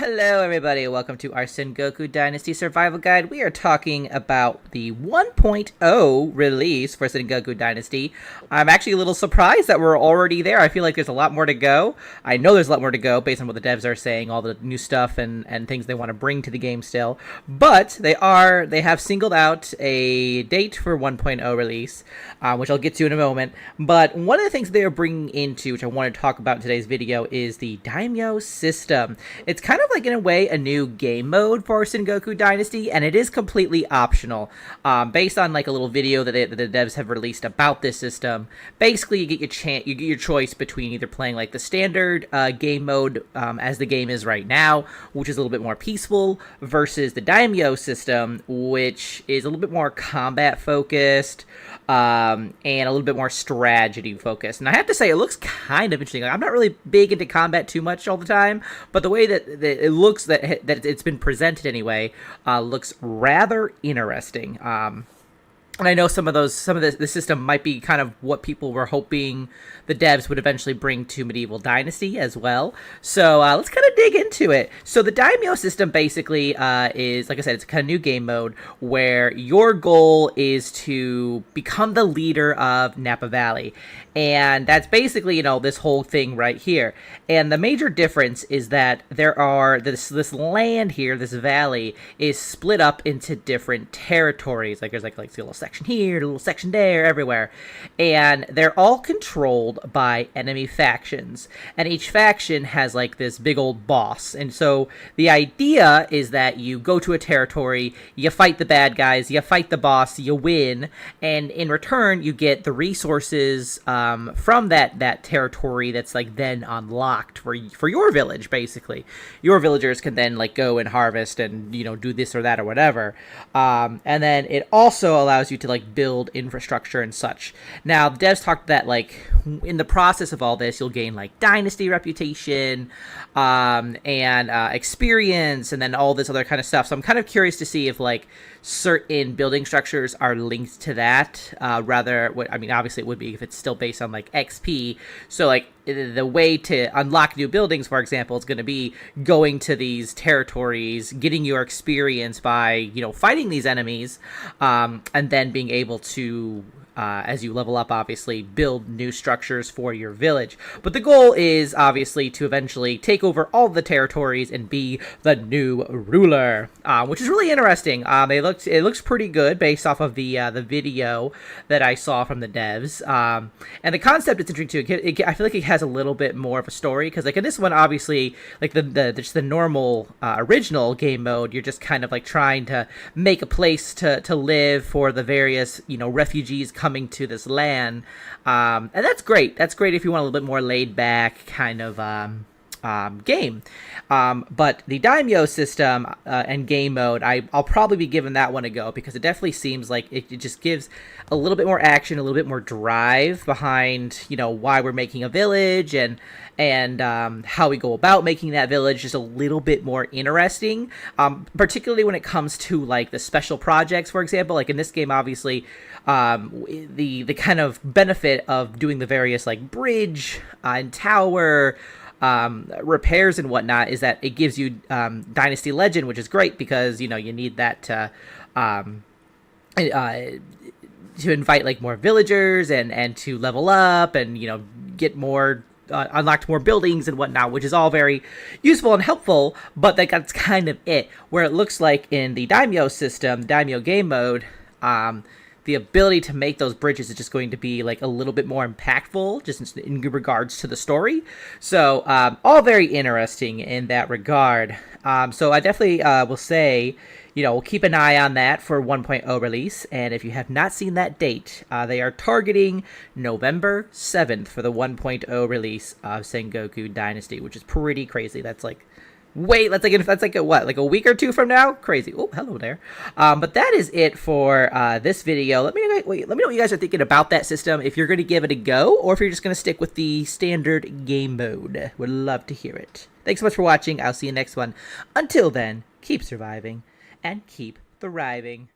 Hello everybody, welcome to our Sengoku Dynasty Survival Guide. We are talking about the 1.0 release for Sengoku Dynasty. I'm actually a little surprised that we're already there. I feel like there's a lot more to go. I know there's a lot more to go based on what the devs are saying, all the new stuff and things they want to bring to the game still. But they have singled out a date for 1.0 release, which I'll get to in a moment. But one of the things they are bringing into, which I want to talk about in today's video, is the Daimyo system. It's kind of like, in a way, a new game mode for Sengoku Dynasty, and it is completely optional. Based on like a little video that the devs have released about this system, basically you get your choice between either playing like the standard game mode as the game is right now, which is a little bit more peaceful, versus the Daimyo system, which is a little bit more combat focused and a little bit more strategy focused. And I have to say, it looks kind of interesting. Like, I'm not really big into combat too much all the time, but the way that it looks, that it's been presented anyway, looks rather interesting. And I know some of the system might be kind of what people were hoping the devs would eventually bring to Medieval Dynasty as well. So let's kind of dig into it. So the Daimyo system basically is, like I said, it's a kind of new game mode where your goal is to become the leader of Napa Valley. And that's basically, you know, this whole thing right here. And the major difference is that there are this land here, this valley, is split up into different territories. Like there's like a little section here, a little section there, everywhere. And they're all controlled by enemy factions. And each faction has like this big old boss. And so the idea is that you go to a territory, you fight the bad guys, you fight the boss, you win, and in return you get the resources from that territory that's like then unlocked for your village. Basically, your villagers can then like go and harvest and, you know, do this or that or whatever. And then it also allows you to like build infrastructure and such. Now the devs talked that like in the process of all this, you'll gain like dynasty reputation and experience, and then all this other kind of stuff. So I'm kind of curious to see if like certain building structures are linked to that. I mean, obviously it would be if it's still based on like XP. So like the way to unlock new buildings, for example, is going to be going to these territories, getting your experience by, you know, fighting these enemies, and then being able to, as you level up, obviously, build new structures for your village. But the goal is, obviously, to eventually take over all the territories and be the new ruler, which is really interesting. It looks pretty good based off of the video that I saw from the devs. And the concept is interesting, too. I feel like it has a little bit more of a story, because, like, in this one, obviously, like, just the normal original game mode, you're just kind of, like, trying to make a place to live for the various, you know, refugees coming to this land, and that's great. That's great if you want a little bit more laid back kind of game. But the Daimyo system and game mode, I'll probably be giving that one a go, because it definitely seems like it just gives a little bit more action, a little bit more drive behind, you know, why we're making a village and how we go about making that village just a little bit more interesting, particularly when it comes to like the special projects, for example. Like in this game, obviously, the kind of benefit of doing the various like bridge and tower repairs and whatnot is that it gives you Dynasty Legend, which is great because, you know, you need that to invite like more villagers and to level up and, you know, get more unlocked more buildings and whatnot, which is all very useful and helpful. But that's kind of it. Where it looks like in the Daimyo system, Daimyo game mode, the ability to make those bridges is just going to be like a little bit more impactful, just in regards to the story. So all very interesting in that regard. So I definitely will say, you know, we'll keep an eye on that for 1.0 release. And if you have not seen that date, they are targeting November 7th for the 1.0 release of Sengoku Dynasty, which is pretty crazy. That's like that's like a week or two from now? Crazy. Oh, hello there. But that is it for this video. Let me know what you guys are thinking about that system, if you're going to give it a go, or if you're just going to stick with the standard game mode. Would love to hear it. Thanks so much for watching. I'll see you next one. Until then, keep surviving and keep thriving.